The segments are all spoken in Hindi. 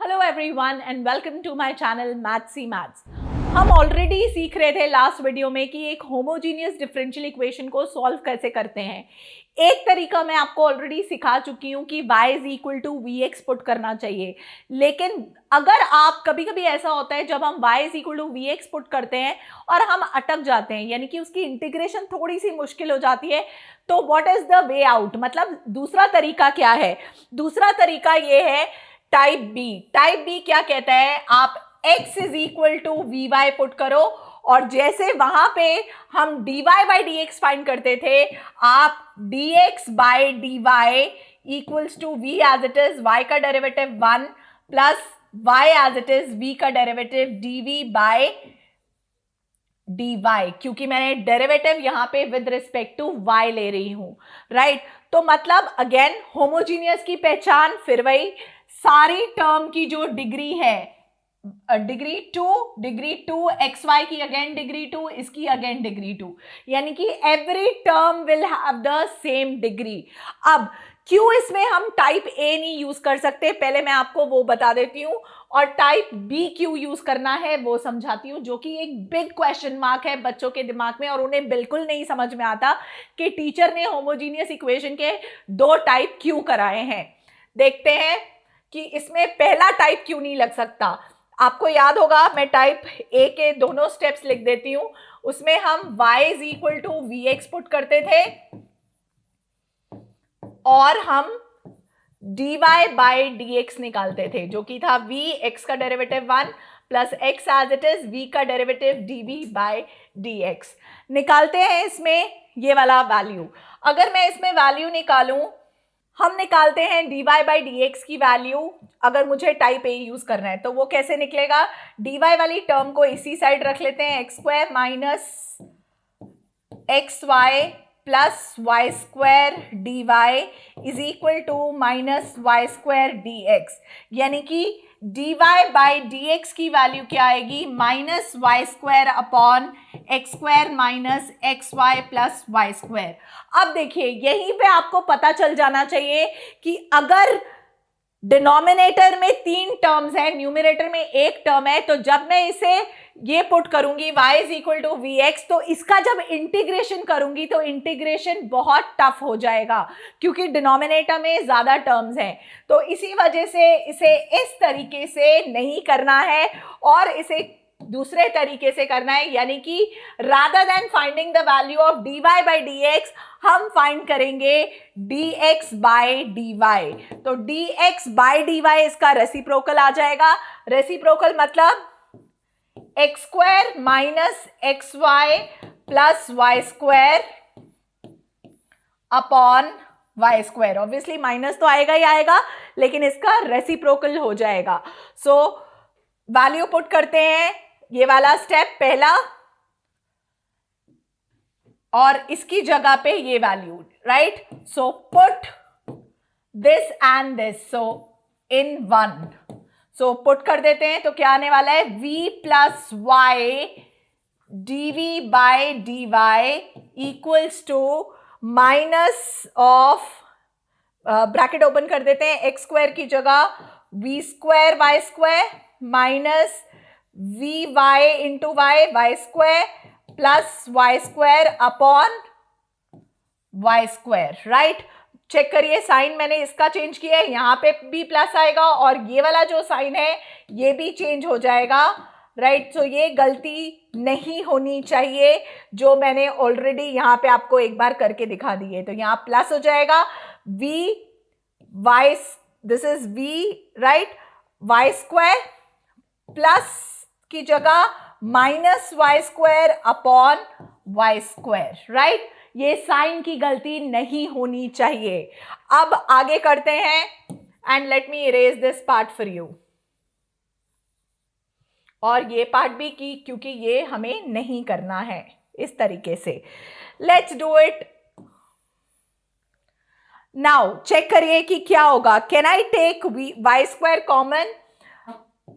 Hello everyone and welcome to my channel Mathsy Maths. हम ऑलरेडी सीख रहे थे लास्ट वीडियो में कि एक होमोजीनियस डिफरेंशियल इक्वेशन को सॉल्व कैसे करते हैं। एक तरीका मैं आपको ऑलरेडी सिखा चुकी हूँ कि y is equal to v x put करना चाहिए, लेकिन अगर आप कभी कभी ऐसा होता है जब हम y is equal to v x put करते हैं और हम अटक जाते हैं, यानी कि उसकी इंटीग्रेशन थोड़ी सी मुश्किल हो जाती है, तो what is the way out, मतलब दूसरा तरीका क्या है। दूसरा तरीका ये है टाइप बी। टाइप बी क्या कहता है, आप x is equal to v y put करो और जैसे वहां पे हम dy by d x find करते थे, आप dx by d y equals to v as it is, y का derivative 1 plus y as it is, v का डेरिवेटिव dv बाई dy, क्योंकि मैंने डेरिवेटिव यहां पे विद रिस्पेक्ट टू y ले रही हूं, राइट। तो मतलब अगेन होमोजीनियस की पहचान फिर वही, सारी टर्म की जो डिग्री है, डिग्री टू एक्स वाई की अगेन डिग्री 2, इसकी अगेन डिग्री 2, यानी कि every term will have the same degree. अब क्यों इसमें हम टाइप ए नहीं यूज कर सकते, पहले मैं आपको वो बता देती हूँ, और टाइप बी क्यों यूज करना है वो समझाती हूँ, जो कि एक बिग क्वेश्चन मार्क है बच्चों के दिमाग में और उन्हें बिल्कुल नहीं समझ में आता कि टीचर ने होमोजीनियस इक्वेशन के दो टाइप क्यों कराए हैं। देखते हैं कि इसमें पहला टाइप क्यों नहीं लग सकता। आपको याद होगा, मैं टाइप ए के दोनों स्टेप्स लिख देती हूं। उसमें हम y is equal to v x put करते थे और हम dy बाई डी एक्स निकालते थे, जो कि था v, x का derivative 1 plus x as it is, v का derivative dv by d x निकालते हैं। इसमें ये वाला वैल्यू, अगर मैं इसमें वैल्यू निकालूं, हम निकालते हैं dy बाई डी एक्स की वैल्यू। अगर मुझे टाइप ए यूज करना है तो वो कैसे निकलेगा, dy वाली टर्म को इसी साइड रख लेते हैं, x square minus x y plus y square d y is equal to minus y square d x, यानी कि dy बाई डी एक्स की वैल्यू क्या आएगी, minus y square upon x square minus x y plus y square. अब देखिए, यहीं पे आपको पता चल जाना चाहिए कि अगर डिनोमिनेटर में 3 टर्म्स है, न्यूमरेटर में 1 टर्म है, तो जब मैं इसे ये पुट करूंगी y is equal to v x, तो इसका जब इंटीग्रेशन करूंगी तो इंटीग्रेशन बहुत टफ हो जाएगा, क्योंकि डिनोमिनेटर में ज्यादा टर्म्स हैं। तो इसी वजह से इसे इस तरीके से नहीं करना है और इसे दूसरे तरीके से करना है, यानी कि rather than finding the value of dy by d x, हम फाइंड करेंगे dx बाई dy। तो dx बाई dy इसका रेसिप्रोकल आ जाएगा। रेसिप्रोकल मतलब x square minus x y plus y square upon y square. Obviously minus तो आएगा ही आएगा, लेकिन इसका रेसिप्रोकल हो जाएगा। सो वैल्यू पुट करते हैं, ये वाला स्टेप पहला, और इसकी जगह पे ये value, right. So put this and this, so in 1, so put कर देते हैं, तो क्या आने वाला है, v plus y dv by d y equals to minus of, bracket open कर देते हैं, एक्स स्क्वायर की जगह v square y square minus v y into y, y square plus y square upon y square, right. Check करिए, साइन मैंने इसका चेंज किया है, यहां पे भी प्लस आएगा और ये वाला जो साइन है ये भी चेंज हो जाएगा, राइट। सो ये गलती नहीं होनी चाहिए जो मैंने ऑलरेडी यहां पे आपको एक बार करके दिखा दी है। तो यहां प्लस हो जाएगा v y, this is v, right, y square plus की जगह minus y square upon y square, right. ये साइन की गलती नहीं होनी चाहिए। अब आगे करते हैं, and let me erase this part for you, और ये पार्ट भी की, क्योंकि ये हमें नहीं करना है इस तरीके से। Let's do it now. Check करिए कि क्या होगा, can I take y square common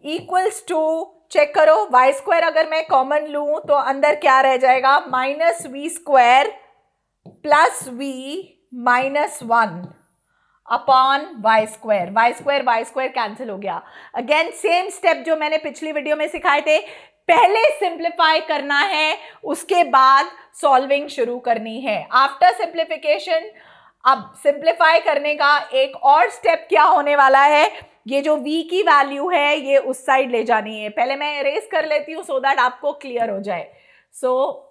equals to, check करो, वाई स्क्वायर अगर मैं कॉमन लूं तो अंदर क्या रह जाएगा, minus v square plus v minus 1 upon y square cancel हो गया। अगेन सेम स्टेप जो मैंने पिछली वीडियो में सिखाए थे, पहले सिंप्लीफाई करना है, उसके बाद सॉल्विंग शुरू करनी है। आफ्टर सिंप्लीफिकेशन, अब सिंप्लीफाई करने का एक और स्टेप क्या होने वाला है, ये जो v की वैल्यू है ये उस साइड ले जानी है। पहले मैं इरेज कर लेती हूं सो दैट आपको क्लियर हो जाए। सो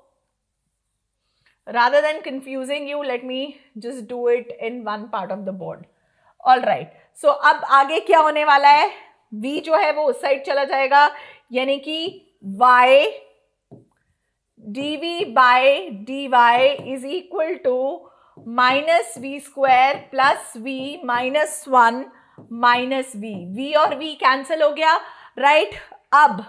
rather than confusing you, let me just do it in one part of the board. All right, so अब आगे क्या होने वाला है, v जो है वो उस साइड चला जाएगा, यानी कि y dv by dy is equal to minus v square plus v minus 1 minus v और v कैंसिल हो गया, राइट। अब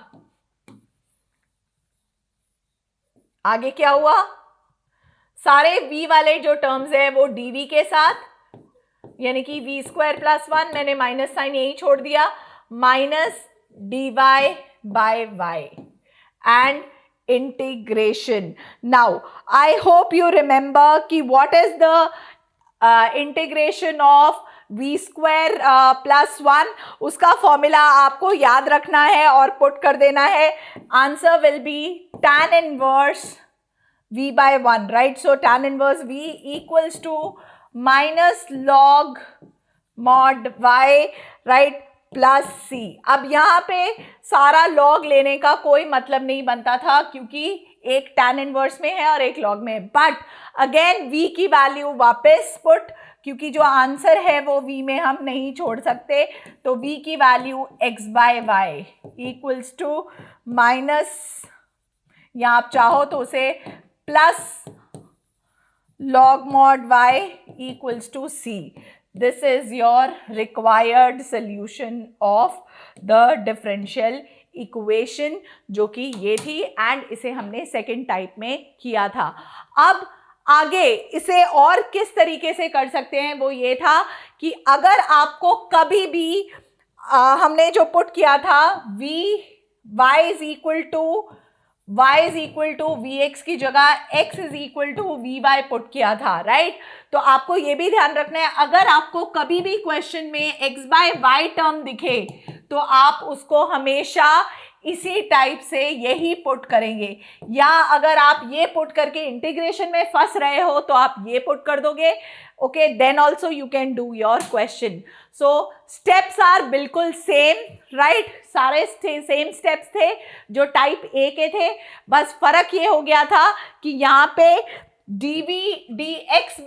आगे क्या हुआ, सारे v वाले जो टर्म्स है वो dv के साथ, यानी कि v स्क्वायर प्लस 1, मैंने माइनस साइन यही छोड़ दिया, minus dy by y and integration. Now I hope you remember कि what is the integration of v square plus 1, उसका फॉर्मूला आपको याद रखना है और पुट कर देना है। Answer will be tan inverse v by 1, right? So tan inverse v equals to minus log mod y, right, plus c। अब यहाँ पे सारा log लेने का कोई मतलब नहीं बनता था क्योंकि एक tan इनवर्स में है और एक log में, बट अगेन v की वैल्यू वापस पुट, क्योंकि जो आंसर है वो v में हम नहीं छोड़ सकते, तो v की value x by y equals to minus, या आप चाहो तो उसे plus log mod y equals to c. This is your required solution of the differential equation, जो कि ये थी, एंड इसे हमने सेकेंड टाइप में किया था। अब आगे इसे और किस तरीके से कर सकते हैं, वो ये था कि अगर आपको कभी भी हमने जो पुट किया था y is equal to vx की जगह x is equal to vy put किया था, राइट। तो आपको ये भी ध्यान रखना है, अगर आपको कभी भी क्वेश्चन में x बाय y टर्म दिखे तो आप उसको हमेशा इसी टाइप से यही पुट करेंगे, या अगर आप ये पुट करके इंटीग्रेशन में फंस रहे हो तो आप ये पुट कर दोगे, okay, then also you can do your question. So steps are बिल्कुल सेम, राइट, सारे सेम स्टेप्स थे जो टाइप ए के थे, बस फर्क ये हो गया था कि यहाँ पे dv dx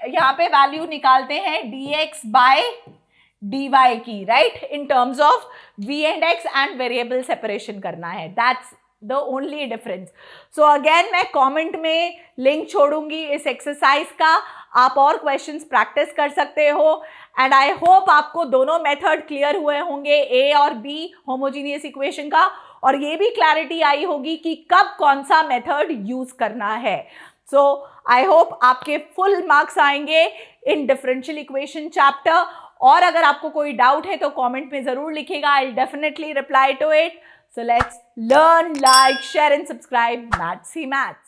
यहाँ पे वैल्यू निकालते हैं dx बाय dy की, right, in terms of v and x and variable separation करना है, that's the only difference. So again मैं कमेंट में लिंक छोड़ूंगी इस एक्सरसाइज का, आप और क्वेश्चंस प्रैक्टिस कर सकते हो, एंड आई होप आपको दोनों मेथड क्लियर हुए होंगे, ए और बी होमोजीनियस इक्वेशन का, और ये भी क्लैरिटी आई होगी कि कब कौन सा मेथड यूज करना है। सो आई होप आपके फुल मार्क्स आएंगे इन डिफरेंशियल इक्वेशन चैप्टर, और अगर आपको कोई डाउट है तो कमेंट में जरूर लिखिएगा, I will definitely reply to it. So let's learn, like, share and subscribe Maths ही Maths.